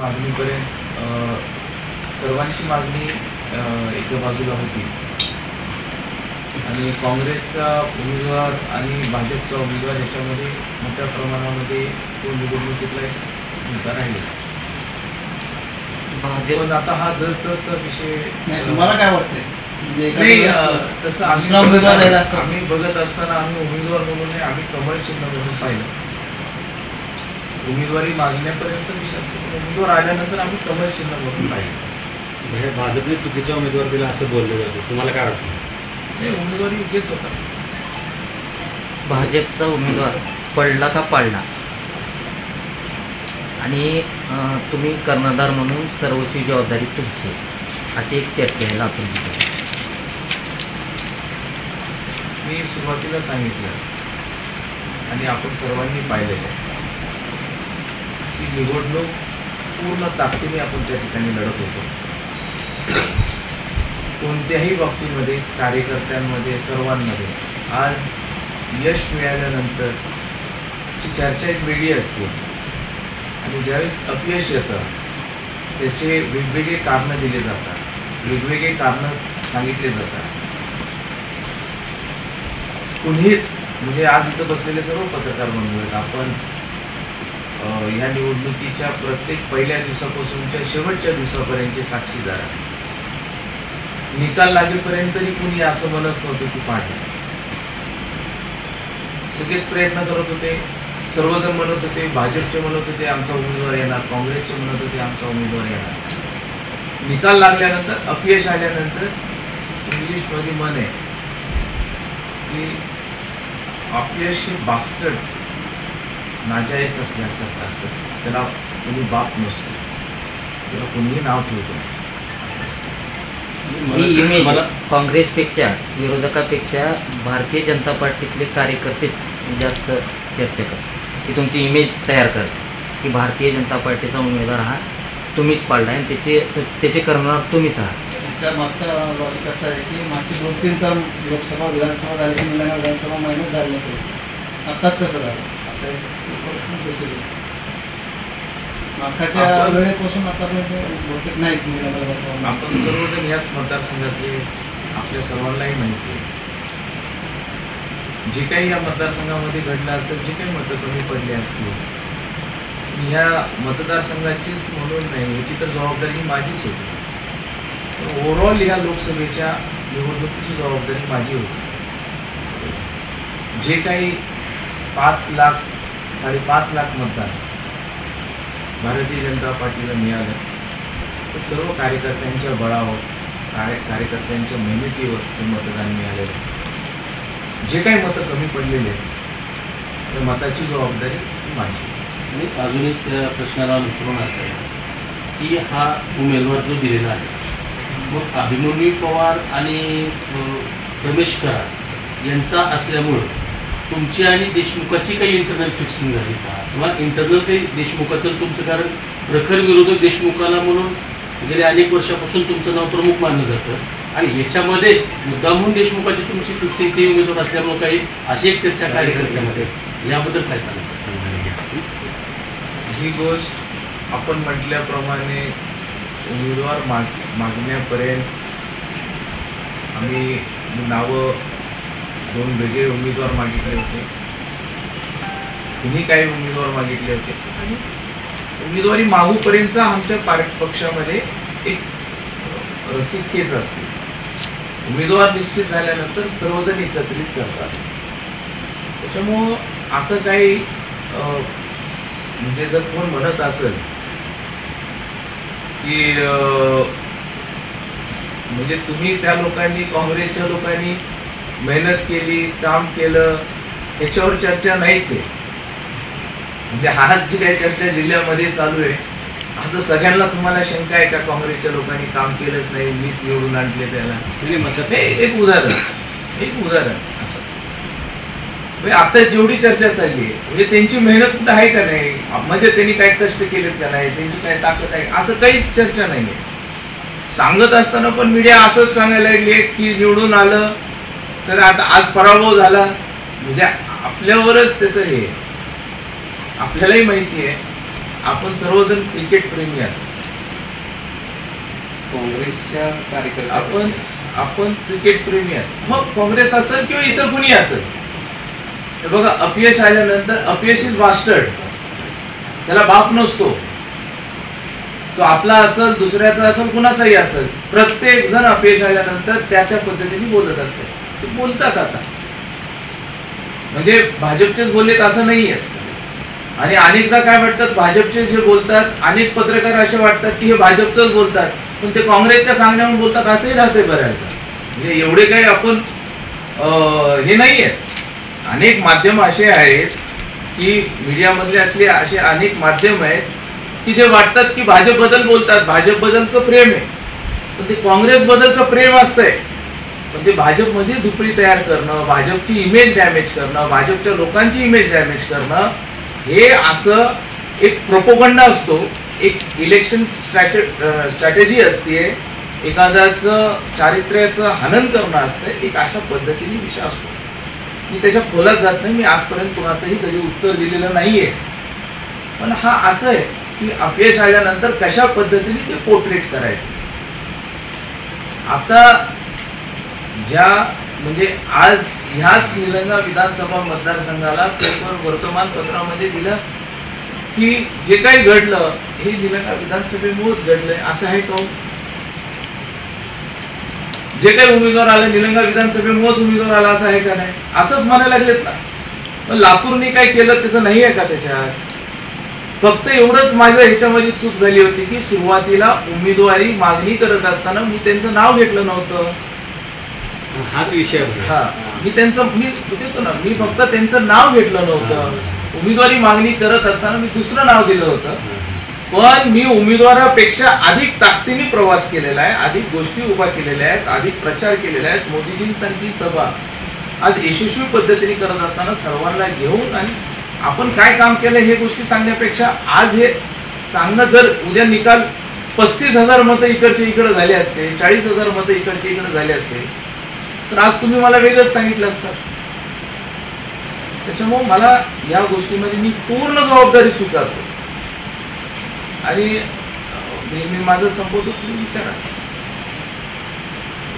मागणीपर्यंत सर्वांची मागणी एका बाजूला होती आणि काँग्रेसचा उमेदवार आणि भाजपचा उमेदवार याच्यामध्ये मोठ्या प्रमाणामध्ये तो निवडणुकीतला मुद्दा राहिला. पण आता हा जरचा विषय तुम्हाला काय वाटतंय? म्हणजे तसं आम्ही बघत असताना आम्ही उमेदवार म्हणून नाही, आम्ही कमळ चिन्ह म्हणून पाहिलं. उमेदवारी मागण्यापर्यंतचा विषय असतो, पण उमेदवार आल्यानंतर आम्ही कमळ चिन्ह म्हणून पाहिलं. म्हणजे भाजपने चुकीचा उमेदवार दिला असं बोललं जातं, तुम्हाला काय वाटतं? नाही, उमेदवारी योग्यच होता. भाजपचा उमेदवार पडला का पाडला? आणि तुम्ही कर्णधार म्हणून सर्वस्वी जबाबदारी तुमची, अशी एक चर्चा आहे लातूर जिल्ह्यात. मी सुरुवातीला सांगितलं आणि आपण सर्वांनी पाहिलेलं आहे की निवडणूक पूर्ण ताकदीने आपण त्या ठिकाणी लढत होतो. कोणत्याही बाबतीमध्ये कार्यकर्त्यांमध्ये सर्वांमध्ये आज यश मिळाल्यानंतर ची चर्चा एक वेगळी असते आणि ज्यावेळेस अपयश येतं त्याचे वेगवेगळे कारणं दिले जातात, वेगवेगळे कारणं सांगितले जातात. कुणीच म्हणजे आज इथं बसलेले सर्व पत्रकार बंधू आहेत, आपण ह्या निवडणुकीच्या प्रत्येक पहिल्या दिवसापासूनच्या शेवटच्या दिवसापर्यंतचे साक्षीदार आहेत. निकाल लागेपर्यंतही कुणी असं म्हणत नव्हते की पाडलं. सगळेच प्रयत्न करत होते, सर्वजण म्हणत होते, भाजपचे म्हणत होते आमचा उमेदवार येणार, काँग्रेसचे म्हणत होते आमचा उमेदवार येणार. निकाल लागल्यानंतर अपयश आल्यानंतर इंग्लिशमध्ये म्हण आहे की अपयश हे बास्टर्ड नाजायज असल्यासारखं असतं, त्याला कोणी बाप नसतो, त्याला कोणीही नाव ठेवतो. ही इमेज काँग्रेसपेक्षा विरोधकापेक्षा भारतीय जनता पार्टीतले कार्यकर्तेच जास्त चर्चा करतात, की तुमची इमेज तयार करतात की भारतीय जनता पार्टीचा उमेदवार हा तुम्हीच पाळला आहे आणि त्याचे करणार तुम्हीच आहात. त्याच्या मागचा लॉजिक असं आहे की मागची 2-3 टर्म लोकसभा विधानसभा झाली की निलंगा विधानसभा मायनस झाली नाही, आत्ताच कसं झालं असं आहे प्रश्न बसलेला. मागच्या वेळेपासून आतापर्यंत बहुतेक नाहीच निलंगा विधानसभा. आपण सर्वजण ह्याच मतदारसंघातले, आपल्या सर्वांनाही माहिती आहे जे काही या मतदारसंघामध्ये घडलं असेल, जे काही मतं कमी पडली असतील, ह्या मतदारसंघाचीच म्हणून नाही, याची तर जबाबदारी माझीच होती. ओव्हरऑल या लोकसभेच्या निवडणुकीची जबाबदारी माझी होती. जे काही 5 लाख 5.5 लाख मतदान भारतीय जनता पार्टीला मिळालं तर सर्व कार्यकर्त्यांच्या बळावर, कार्यकर्त्यांच्या मेहनतीवर हे मतदान मिळालेलं. जे काही मतं कमी पडलेले आहेत त्या मताची जबाबदारी माझी. आणि अजून एक प्रश्नाला अनुसरून असं आहे की हा उमेदवार जो दिलेला आहे मग अभिमन्यू पवार आणि रमेश कराड यांचा असल्यामुळं तुमची आणि देशमुखाची काही इंटरनल फिक्सिंग झाली का, किंवा इंटरनल काही देशमुखाचं तुमचं, कारण प्रखर विरोधक देशमुखाला म्हणून गेले अनेक वर्षापासून तुमचं नाव प्रमुख मानलं जातं आणि याच्यामध्ये मुद्दामहून देशमुखाची तुमची फिक्सिंग ते उमेदवार असल्यामुळे काही अशी एक चर्चा कार्यकर्त्यामध्ये याबद्दल काय सांगायचं? ही गोष्ट आपण म्हटल्याप्रमाणे उमेदवार मागण्यापर्यंत आम्ही नावं 2 वेगळे उमेदवार मागितले होते, कुणी काही उमेदवार मागितले होते आणि उमेदवारी मागूपर्यंतचा आमच्या पक्षामध्ये एक रसिकखेच असते. उमेदवार निश्चित झाल्यानंतर सर्वजण एकत्रित करतात. त्याच्यामुळं असं काही म्हणजे जर कोण म्हणत असेल की म्हणजे तुम्ही त्या लोकांनी, काँग्रेसच्या लोकांनी मेहनत केली, काम केलं, ह्याच्यावर चर्चा नाहीच आहे. म्हणजे आज जी काही चर्चा जिल्ह्यामध्ये चालू आहे असं सगळ्यांना तुम्हाला शंका आहे का काँग्रेसच्या लोकांनी काम केलंच नाही, मीच निवडून आणले त्याला? एक उदाहरण असं आता जेवढी चर्चा चालली आहे म्हणजे त्यांची मेहनत कुठं आहे का नाही, म्हणजे त्यांनी काय कष्ट केलेत का नाही, त्यांची काय ताकद आहे, असं काहीच चर्चा नाहीये. सांगत असताना पण मीडिया असंच सांगायला लागली की निवडून आलं तर आता आज पराभव झाला, म्हणजे आपल्यावरच त्याचं हे. आपल्यालाही माहिती आहे आपण सर्वजण क्रिकेट प्रेमी आहात. काँग्रेसच्या कार्यकर्ते आपण क्रिकेट प्रेमी आहात. मग काँग्रेस असेल किंवा इतर कुणी असेल, हे बघा, अपयश आल्यानंतर अपयश इज बास्टर्ड, त्याला बाप नसतो. तो आपला असेल, दुसऱ्याचा असेल, कुणाचाही असेल, प्रत्येक जण अपयश आल्यानंतर त्या पद्धतीने बोलत असते. ते बोलतात आता, म्हणजे भाजपचेच बोललेत असं नाहीये. आणि अनेकदा काय वाटतात, भाजपचे जे बोलतात, अनेक पत्रकार असे वाटतात की हे भाजपचंच बोलतात, पण ते काँग्रेसच्या सांगण्यावरून बोलतात असंही राहते बऱ्याचदा. म्हणजे एवढे काही आपण हे नाहीये. अनेक माध्यम असे आहेत की मीडियामधले असले असे अनेक माध्यम आहेत की जे वाटतात की भाजप बद्दल बोलतात, भाजप बद्दलचं प्रेम आहे, पण ते काँग्रेस बद्दलचं प्रेम असतंय. पण ते भाजपमध्ये दुपडी तयार करणं, भाजपची इमेज डॅमेज करणं, भाजपच्या लोकांची इमेज डॅमेज करणं, हे असं एक प्रोपोगंडा असतो, एक इलेक्शन स्ट्रॅटेजी असते, एखाद्याचं चारित्र्याचं हनन करणं असतं, एक अशा पद्धतीने विषय असतो. मी त्याच्या खोलात जात नाही, मी आजपर्यंत कोणाचंही कधी उत्तर दिलेलं नाहीये. पण हा असं आहे की अपयश आल्यानंतर कशा पद्धतीने ते पोर्ट्रेट करायचं. आता ज्या म्हणजे आज ह्याच निलंगा विधानसभा मतदारसंघाला पेपर वर्तमानपत्रामध्ये दिलं की जे काही घडलं हे निलंगा विधानसभेमुळेच घडलंय असं आहे का? जे काही उमेदवार आले निलंगा विधानसभेमुळेच उमेदवार आला असं आहे का? नाही, असंच म्हणायला लागलेत ना. पण लातूरनी काय केलं त्याचं नाही आहे का त्याच्यात? फक्त एवढंच माझं ह्याच्यामध्ये चूक झाली होती की सुरुवातीला उमेदवारी मागणी करत असताना मी त्यांचं नाव घेतलं नव्हतं. हाच विषय आहे. हा, मी देतो ना, मी फक्त त्यांचं नाव घेतलं नव्हतं. उमेदवारी मागणी करत असताना मी दुसरं नाव दिलं होतं. पण मी उमेदवारापेक्षा अधिक ताकदीने प्रवास केलेला आहे, अधिक गोष्टी उभा केलेल्या आहेत, अधिक प्रचार केलेला आहे. मोदीजींसारखी सभा आज यशस्वी पद्धतीने करत असताना सर्वांना घेऊन आणि आपण काय काम केलं हे गोष्टी सांगण्यापेक्षा आज हे सांगणं, जर उद्या निकाल 35,000 मतं इकडचे इकडे झाले असते, 40,000 मतं इकडचे इकडे झाले असते, तर आज तुम्ही मला वेगळंच सांगितलं असतं. त्याच्यामुळे मला या गोष्टीमध्ये मी पूर्ण जबाबदारी स्वीकारतो. आणि मी माझं संपवतो, तुम्ही विचारा.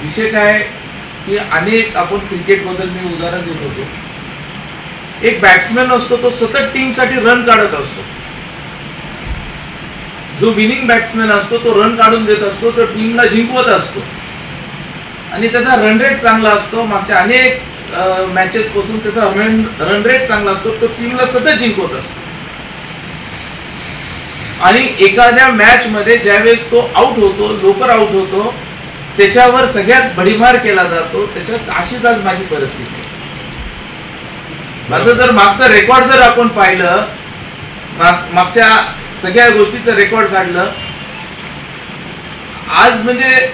विषय काय की अनेक आपण क्रिकेट बद्दल मी उदाहरण देत होतो. एक बॅट्समॅन असतो, तो सतत टीमसाठी रन काढत असतो. जो विनिंग बॅट्समॅन असतो तो रन काढून देत असतो, तो टीमला जिंकवत असतो आणि त्याचा रन रेट चांगला असतो. मागच्या अनेक मॅचेस पासून त्याचा रन रेट चांगला असतो, तो टीमला सतत जिंकवत असतो. आणि एखाद्या मॅच मध्ये ज्यावेळेस तो आउट होतो, लवकर आउट होतो, त्याच्यावर सगळ्यात भडीमार केला जातो. त्याच्यात अशीच आज माझी परिस्थिती आहे. माझं जर मागचं रेकॉर्ड जर आपण पाहिलं, मागच्या सगळ्या गोष्टीचं रेकॉर्ड काढलं, आज म्हणजे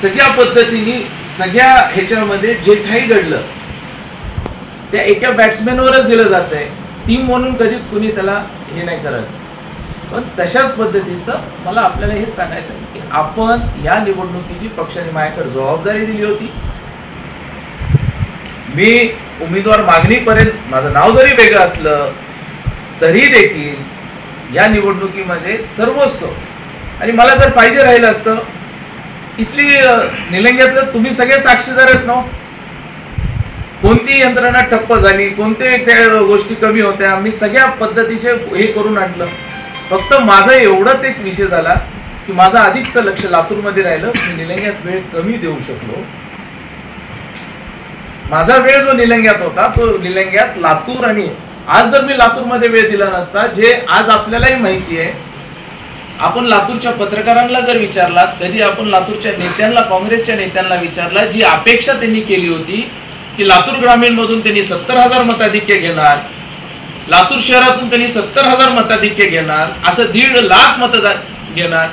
सगळ्या पद्धतीने सगळ्या ह्याच्यामध्ये जे काही घडलं त्या एका बॅट्समॅनवरच दिलं जात आहे. टीम म्हणून कधीच कुणी त्याला हे नाही करत. पण तशाच पद्धतीचं मला आपल्याला हे सांगायचं की आपण या निवडणुकीची पक्षाने माझ्याकडे जबाबदारी दिली होती. मी उमेदवार मागणीपर्यंत माझं नाव जरी वेगळं असलं तरी देखील या निवडणुकीमध्ये सर्वस्व, आणि मला जर पाहिजे राहिलं असतं, इथली निलंग्यातलं तुम्ही सगळे साक्षीदार आहेत ना. कोणती यंत्रणा ठप्प झाली, कोणते त्या गोष्टी कमी होत्या, मी सगळ्या पद्धतीचे हे करून आणलं. फक्त माझा एवढाच एक विषय झाला की माझं अधिकचं लक्ष लातूरमध्ये राहिलं. मी निलंग्यात वेळ कमी देऊ शकलो. माझा वेळ जो निलंग्यात होता तो निलंग्यात लातूर, आणि आज जर मी लातूरमध्ये वेळ दिला नसता, जे आज आपल्यालाही माहिती आहे, आपण लातूरच्या पत्रकारांना जर विचारलात, कधी आपण लातूरच्या नेत्यांना, काँग्रेसच्या नेत्यांना विचारला, जी अपेक्षा त्यांनी केली होती की लातूर ग्रामीण मधून त्यांनी 70,000 मताधिक्य घेणार, लातूर शहरातून त्यांनी 70,000 मताधिक्य घेणार, असं 1.5 लाख मतदान घेणार,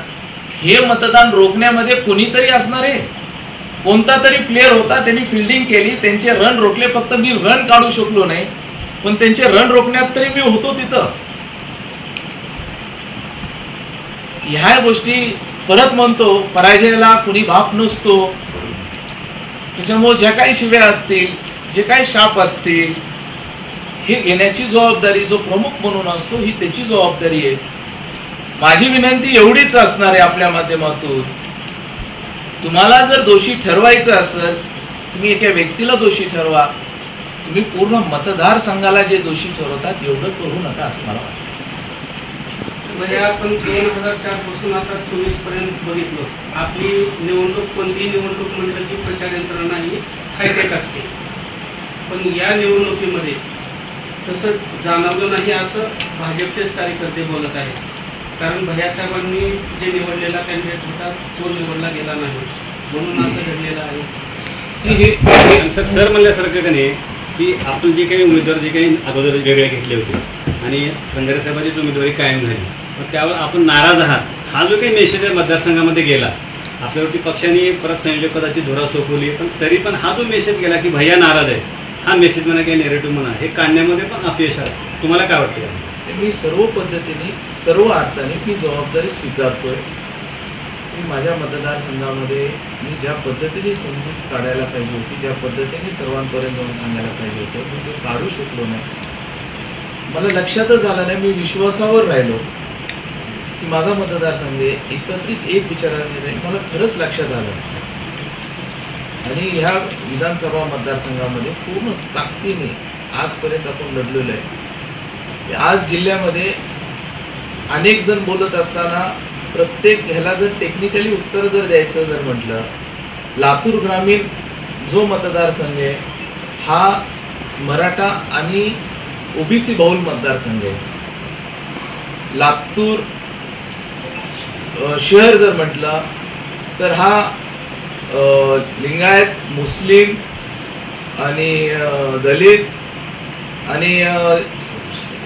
हे मतदान रोखण्यामध्ये कोणीतरी असणार आहे. कोणता तरी प्लेअर होता, त्यांनी फिल्डिंग केली, त्यांचे रन रोखले. फक्त मी रन काढू शकलो नाही, पण त्यांचे रन रोखण्यात तरी मी होतो तिथं. ह्या गोष्टी परत म्हणतो, पराजयाला कुणी बाप नसतो. त्याच्यामुळे ज्या काही शिव्या असतील, जे काही शाप असतील, हे घेण्याची जबाबदारी जो प्रमुख म्हणून असतो ही त्याची जबाबदारी आहे. माझी विनंती एवढीच असणार आहे आपल्या माध्यमातून, तुम्हाला जर दोषी ठरवायचं असेल तुम्ही एका व्यक्तीला दोषी ठरवा, तुम्ही पूर्ण मतदारसंघाला जे दोषी ठरवतात एवढं करू नका असं मला वाटतं. म्हणजे आपण 2004 पासून आता 24 पर्यंत बघितलं, आपली निवडणूक कोणतीही निवडणूक म्हटलं की प्रचार यंत्रणा ही हायटेक असते, पण या निवडणुकीमध्ये तसं जाणवलं नाही असं भाजपचेच कार्यकर्ते बोलत आहेत. कारण भैयासाहेबांनी जे निवडलेला कॅन्डिडेट होता तो निवडला गेला नाही, म्हणून असं घडलेलं आहे. सर म्हणल्यासारखं का नाही की आपण जे काही उमेदवार जे काही अगोदर वेगळे घेतले होते आणि रंगारे साहेबांची उमेदवारी कायम झाली, मग त्यावर आपण नाराज आहात. हा जो काही मेसेज मतदारसंघामध्ये गेला, आपल्यावरती पक्षाने परत संयोजक पदाची धुरा सोपवली, पण तरी पण हा जो मेसेज गेला की भैया नाराज आहे, हा मेसेज म्हणा किंवा नेरेटिव्ह म्हणा, हे काढण्यामध्ये पण अपयश आहे. तुम्हाला काय वाटतं? मी सर्व पद्धतीने सर्व अर्थाने मी जबाबदारी स्वीकारतोय. मी माझ्या मतदारसंघामध्ये मी ज्या पद्धतीने समजूत काढायला पाहिजे होती, ज्या पद्धतीने सर्वांपर्यंत जाऊन सांगायला पाहिजे होतं, मी ते काढू शकलो नाही. मला लक्षातच आलं नाही, मी विश्वासावर राहिलो की माझा मतदारसंघ एकत्रित एक विचाराने राहील, मला खरंच लक्षात आलं नाही. आणि ह्या विधानसभा मतदारसंघामध्ये पूर्ण ताकदीने आजपर्यंत आपण लढलेलो आहे. आज जिल्ह्यामध्ये अनेक जण बोलत असताना प्रत्येक ह्याला जर टेक्निकली उत्तर जर द्यायचं जर म्हटलं, लातूर ग्रामीण जो मतदारसंघ आहे हा मराठा आणि ओबीसी बहुल मतदारसंघ आहे. लातूर शहर जर म्हटलं तर हा लिंगायत, मुस्लिम आणि दलित आणि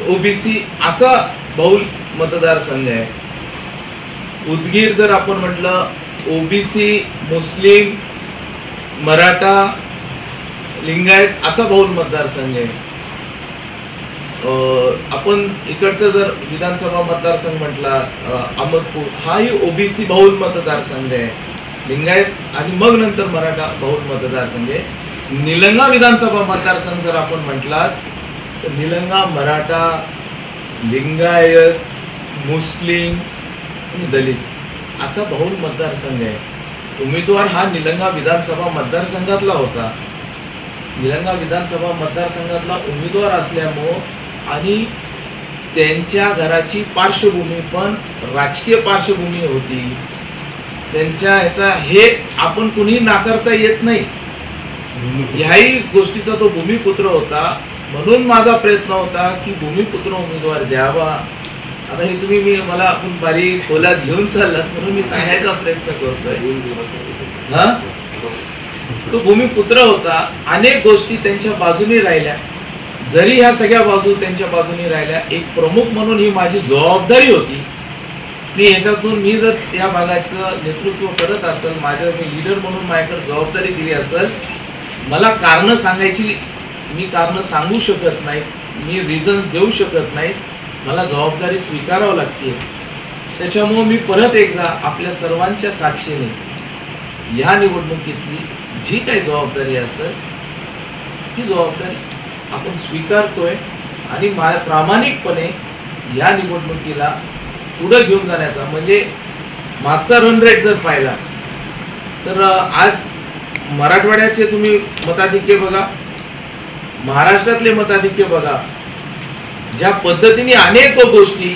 ओबीसी असा बहुल मतदारसंघ आहे. उदगीर जर आपण म्हटलं ओबीसी, मुस्लिम, मराठा, लिंगायत असा बहुल मतदारसंघ आहे. आपण इकडचं जर विधानसभा मतदारसंघ म्हटला अहमदपूर, हाही ओबीसी बहुल मतदारसंघ आहे. लिंगायत आणि मग नंतर मराठा बहुल मतदारसंघ आहे. निलंगा विधानसभा मतदारसंघ जर आपण म्हटलात तर निलंगा मराठा, लिंगायत, मुस्लिम आणि दलित असा बहुल मतदारसंघ आहे. उमेदवार हा निलंगा विधानसभा मतदारसंघातला होता. निलंगा विधानसभा मतदारसंघातला उमेदवार असल्यामुळं आणि त्यांच्या घराची पार्श्वभूमी पण राजकीय पार्श्वभूमी होती. त्यांच्या ह्याचा हे आपण कुणीही नाकारता येत नाही. ह्याही गोष्टीचा तो भूमिपुत्र होता, म्हणून माझा प्रयत्न होता की भूमिपुत्र उमेदवार द्यावा. आता हे तुम्ही मला आपण बारीक खोलात घेऊन चाललात म्हणून मी सांगायचा प्रयत्न करतोय. तो भूमिपुत्र होता, अनेक गोष्टी त्यांच्या बाजूने राहिल्या. जरी ह्या सगळ्या बाजू त्यांच्या बाजूने राहिल्या, एक प्रमुख म्हणून ही माझी जबाबदारी होती. मी ह्याच्यातून मी जर या भागाचं नेतृत्व करत असेल, मी लीडर म्हणून माझ्याकडे जबाबदारी दिली असेल, मला कारणं सांगायची, मी कारणं सांगू शकत नाही, मी रिझन्स देऊ शकत नाही, मला जबाबदारी स्वीकारावं लागते. त्याच्यामुळं मी परत एकदा आपल्या सर्वांच्या साक्षीने ह्या निवडणुकीतली जी काही जबाबदारी असेल ती जबाबदारी आपण स्वीकारतोय आणि प्रामाणिकपणे या निवडणुकीला पुढे घेऊन जाण्याचा, म्हणजे मागचा रन रेट जर पाहिला तर आज मराठवाड्याचे तुम्ही मताधिक्य बघा, महाराष्ट्रातले मताधिक्य बघा, ज्या पद्धतीने अनेक गोष्टी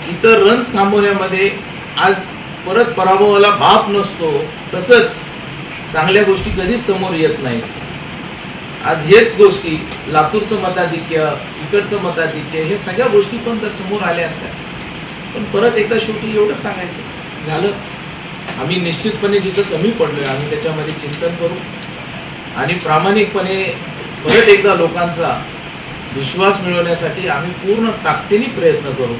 इतर रन्स थांबवण्यामध्ये आज परत पराभवाला बाप नसतो, तसंच चांगल्या गोष्टी कधीच समोर येत नाही. आज हेच गोष्टी लातूरचं मताधिक्य, इकडचं मताधिक्य, हे सगळ्या गोष्टी पण जर समोर आल्या असत्या, पण परत एकदा शेवटी एवढंच सांगायचं झालं, आम्ही निश्चितपणे जिथं कमी पडलोय आम्ही त्याच्यामध्ये चिंतन करू आणि प्रामाणिकपणे परत एकदा लोकांचा विश्वास मिळवण्यासाठी आम्ही पूर्ण ताकदीने प्रयत्न करू,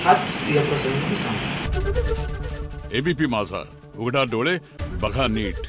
हाच या प्रसंगी मी सांगतो. एबीपी माझा, उघडा डोळे बघा नीट.